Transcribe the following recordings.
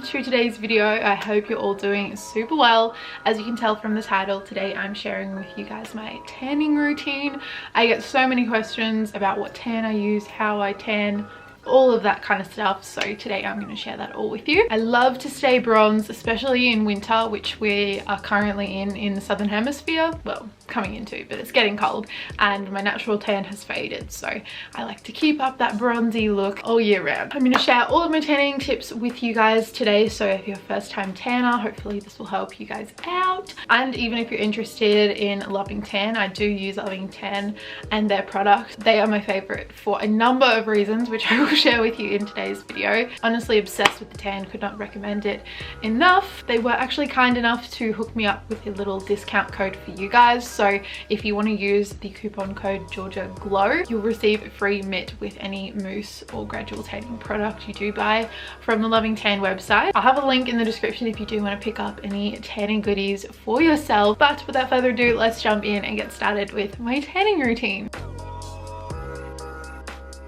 welcome to today's video. I hope you're all doing super well. As you can tell from the title, today I'm sharing with you guys my tanning routine. I get so many questions about what tan I use, how I tan, all of that kind of stuff, so today I'm going to share that all with you. I love to stay bronze, especially in winter, which we are currently in the southern hemisphere. Well, coming into, but it's getting cold and my natural tan has faded, so I like to keep up that bronzy look all year round. I'm going to share all of my tanning tips with you guys today, so if you're a first time tanner, hopefully this will help you guys out. And even if you're interested in Loving Tan, I do use Loving Tan and their product. They are my favorite for a number of reasons, which I will share with you in today's video. Honestly obsessed with the tan, could not recommend it enough. They were actually kind enough to hook me up with a little discount code for you guys, so if you want to use the coupon code GEORGIAGLOW, you'll receive a free mitt with any mousse or gradual tanning product you do buy from the Loving Tan website. I'll have a link in the description if you do want to pick up any tanning goodies for yourself. But without further ado, let's jump in and get started with my tanning routine.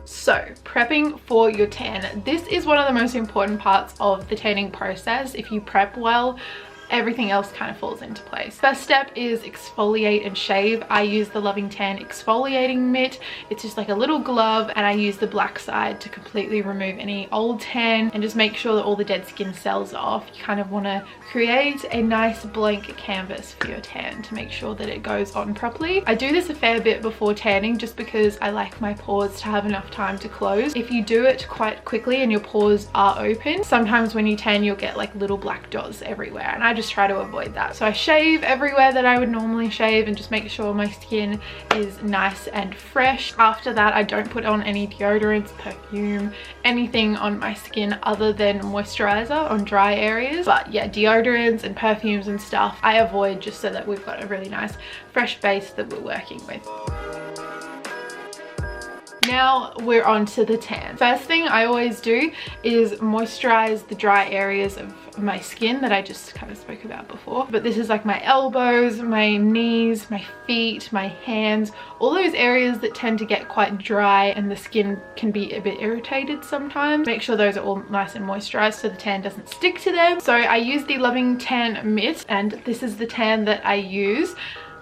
So, prepping for your tan. This is one of the most important parts of the tanning process. If you prep well, everything else kind of falls into place. First step is exfoliate and shave. I use the Loving Tan exfoliating mitt. It's just like a little glove, and I use the black side to completely remove any old tan and just make sure that all the dead skin cells are off. You kind of want to create a nice blank canvas for your tan to make sure that it goes on properly. I do this a fair bit before tanning just because I like my pores to have enough time to close. If you do it quite quickly and your pores are open, sometimes when you tan you'll get like little black dots everywhere, and I just try to avoid that. So I shave everywhere that I would normally shave and just make sure my skin is nice and fresh. After that, I don't put on any deodorants, perfume, anything on my skin other than moisturizer on dry areas. But yeah, deodorants and perfumes and stuff I avoid, just so that we've got a really nice fresh base that we're working with. Now we're on to the tan. First thing I always do is moisturize the dry areas of my skin that I just kind of spoke about before. But this is like my elbows, my knees, my feet, my hands, all those areas that tend to get quite dry and the skin can be a bit irritated sometimes. Make sure those are all nice and moisturized so the tan doesn't stick to them. So I use the Loving Tan mitt, and this is the tan that I use.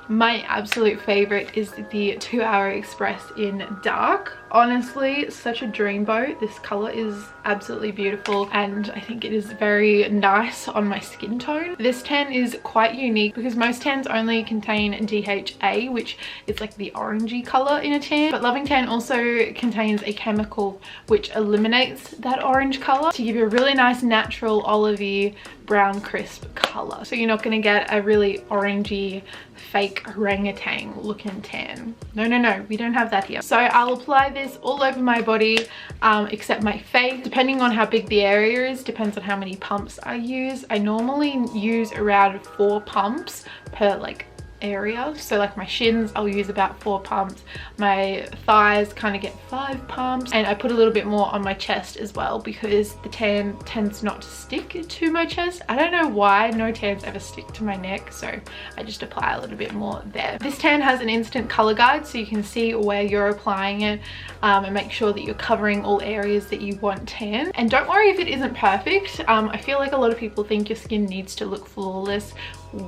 My absolute favorite is the 2 Hour Express in dark. Honestly, such a dreamboat. This color is absolutely beautiful and I think it is very nice on my skin tone. This tan is quite unique because most tans only contain DHA, which is like the orangey color in a tan, but Loving Tan also contains a chemical which eliminates that orange color to give you a really nice natural olivey brown crisp color. So you're not going to get a really orangey fake orangutan looking tan. No, we don't have that here. So I'll apply this all over my body except my face. Depending on how big the area is, depends on how many pumps I use. I normally use around 4 pumps per like area. So like my shins, I'll use about 4 pumps. My thighs kind of get 5 pumps, and I put a little bit more on my chest as well because the tan tends not to stick to my chest. I don't know why, no tans ever stick to my neck, so I just apply a little bit more there. This tan has an instant color guide so you can see where you're applying it and make sure that you're covering all areas that you want tan. And don't worry if it isn't perfect. I feel like a lot of people think your skin needs to look flawless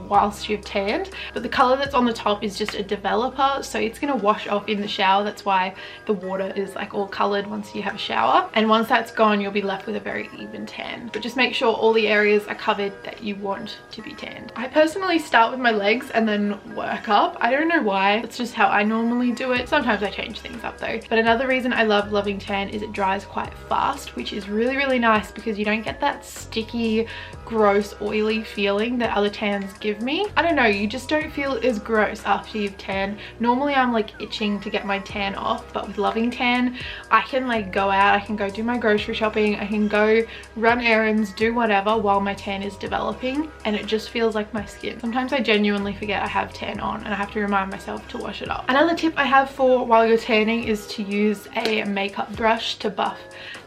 whilst you've tanned, but the color that's on the top is just a developer, so it's going to wash off in the shower. That's why the water is like all colored once you have a shower, and once that's gone you'll be left with a very even tan. But just make sure all the areas are covered that you want to be tanned. I personally start with my legs and then work up. I don't know why, it's just how I normally do it. Sometimes I change things up though. But another reason I love Loving Tan is it dries quite fast, which is really nice because you don't get that sticky, gross, oily feeling that other tans give me. I don't know, you just don't feel as gross after you've tanned. Normally I'm like itching to get my tan off, but with Loving Tan I can like go out, I can go do my grocery shopping, I can go run errands, do whatever while my tan is developing, and it just feels like my skin. Sometimes I genuinely forget I have tan on and I have to remind myself to wash it off. Another tip I have for while you're tanning is to use a makeup brush to buff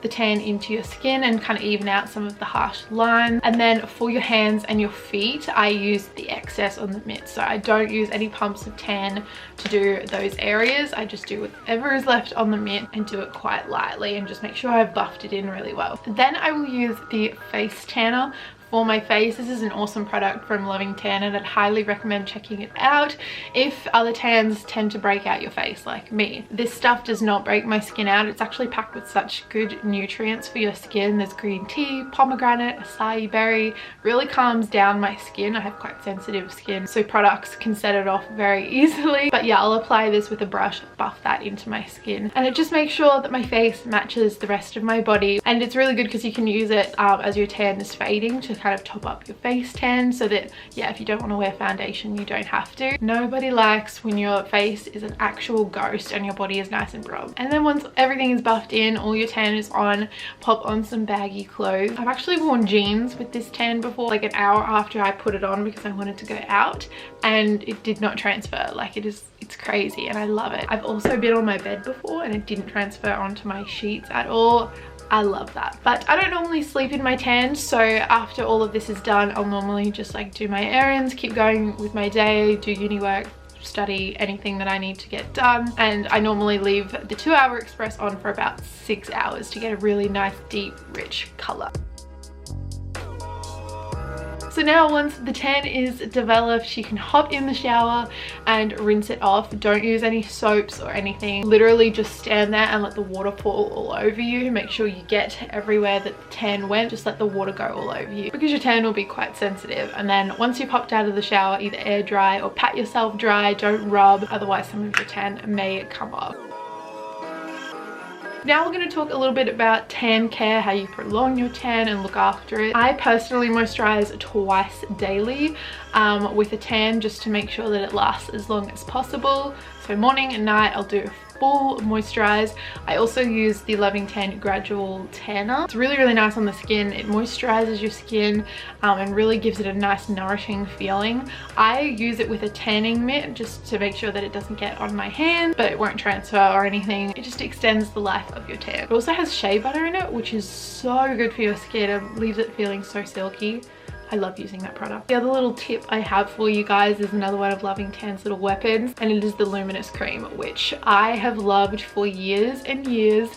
the tan into your skin and kind of even out some of the harsh lines. And then for your hands and your feet, I use the excess on the mitt. So I don't use any pumps of tan to do those areas. I just do whatever is left on the mitt and do it quite lightly and just make sure I've buffed it in really well. Then I will use the face tanner for my face. This is an awesome product from Loving Tan and I'd highly recommend checking it out if other tans tend to break out your face like me. This stuff does not break my skin out. It's actually packed with such good nutrients for your skin. There's green tea, pomegranate, acai berry, really calms down my skin. I have quite sensitive skin, so products can set it off very easily. But yeah, I'll apply this with a brush, buff that into my skin, and it just makes sure that my face matches the rest of my body. And it's really good because you can use it as your tan is fading to kind of top up your face tan, so that yeah, if you don't want to wear foundation, you don't have to. Nobody likes when your face is an actual ghost and your body is nice and bronzed. And then once everything is buffed in, all your tan is on, pop on some baggy clothes. I've actually worn jeans with this tan before, like an hour after I put it on because I wanted to go out, and it did not transfer. Like it's crazy and I love it. I've also been on my bed before and it didn't transfer onto my sheets at all. I love that. But I don't normally sleep in my tan, so after all of this is done, I'll normally just like do my errands, keep going with my day, do uni work, study, anything that I need to get done. And I normally leave the 2-hour express on for about 6 hours to get a really nice, deep, rich color. So now once the tan is developed, you can hop in the shower and rinse it off. Don't use any soaps or anything. Literally just stand there and let the water fall all over you. Make sure you get everywhere that the tan went. Just let the water go all over you because your tan will be quite sensitive. And then once you popped out of the shower, either air dry or pat yourself dry. Don't rub, otherwise some of your tan may come off. Now we're going to talk a little bit about tan care, how you prolong your tan and look after it. I personally moisturize twice daily with a tan, just to make sure that it lasts as long as possible. So morning and night I'll do a full moisturize. I also use the Loving Tan Gradual Tanner. It's really, really nice on the skin. It moisturizes your skin and really gives it a nice nourishing feeling. I use it with a tanning mitt just to make sure that it doesn't get on my hand, but it won't transfer or anything. It just extends the life of your tan. It also has shea butter in it, which is so good for your skin and leaves it feeling so silky. I love using that product. The other little tip I have for you guys is another one of Loving Tan's little weapons, and it is the luminous cream, which I have loved for years and years.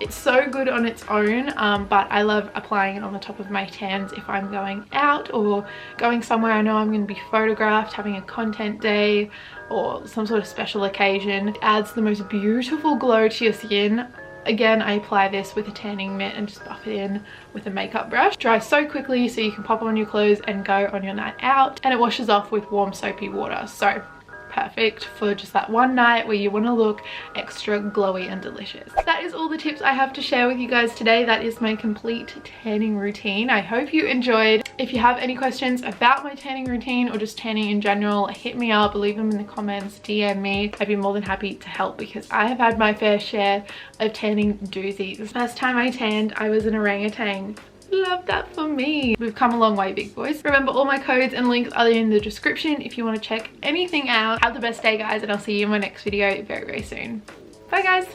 It's so good on its own, but I love applying it on the top of my tans if I'm going out or going somewhere I know I'm going to be photographed, having a content day or some sort of special occasion. It adds the most beautiful glow to your skin. Again, I apply this with a tanning mitt and just buff it in with a makeup brush. Dries so quickly so you can pop on your clothes and go on your night out, and it washes off with warm soapy water. So perfect for just that one night where you want to look extra glowy and delicious. That is all the tips I have to share with you guys today. That is my complete tanning routine. I hope you enjoyed. If you have any questions about my tanning routine or just tanning in general, hit me up, leave them in the comments, DM me. I'd be more than happy to help because I have had my fair share of tanning doozies. The first time I tanned, I was an orangutan. Love that for me. We've come a long way, big boys. Remember, all my codes and links are in the description if you want to check anything out. Have the best day, guys, and I'll see you in my next video very, very soon. Bye, guys.